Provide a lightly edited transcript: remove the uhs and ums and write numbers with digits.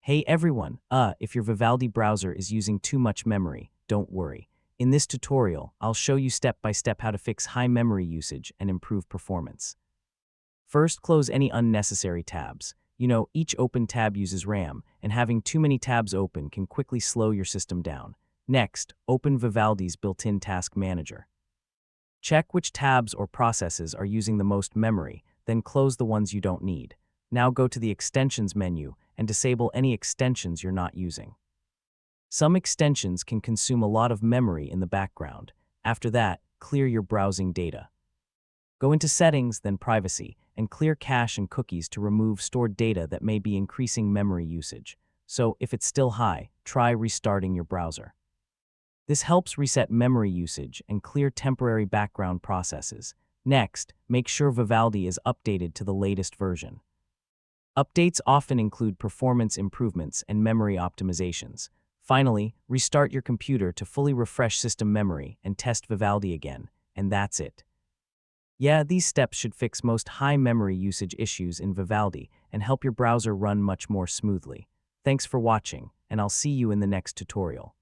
Hey everyone, if your Vivaldi browser is using too much memory, don't worry. In this tutorial, I'll show you step by step how to fix high memory usage and improve performance. First, close any unnecessary tabs. Each open tab uses RAM, and having too many tabs open can quickly slow your system down. Next, open Vivaldi's built-in task manager. Check which tabs or processes are using the most memory, then close the ones you don't need. Now go to the Extensions menu and disable any extensions you're not using. Some extensions can consume a lot of memory in the background. After that, clear your browsing data. Go into Settings, then Privacy, and clear cache and cookies to remove stored data that may be increasing memory usage. So, if it's still high, try restarting your browser. This helps reset memory usage and clear temporary background processes. Next, make sure Vivaldi is updated to the latest version. Updates often include performance improvements and memory optimizations. Finally, restart your computer to fully refresh system memory and test Vivaldi again, and that's it. Yeah, these steps should fix most high memory usage issues in Vivaldi and help your browser run much more smoothly. Thanks for watching, and I'll see you in the next tutorial.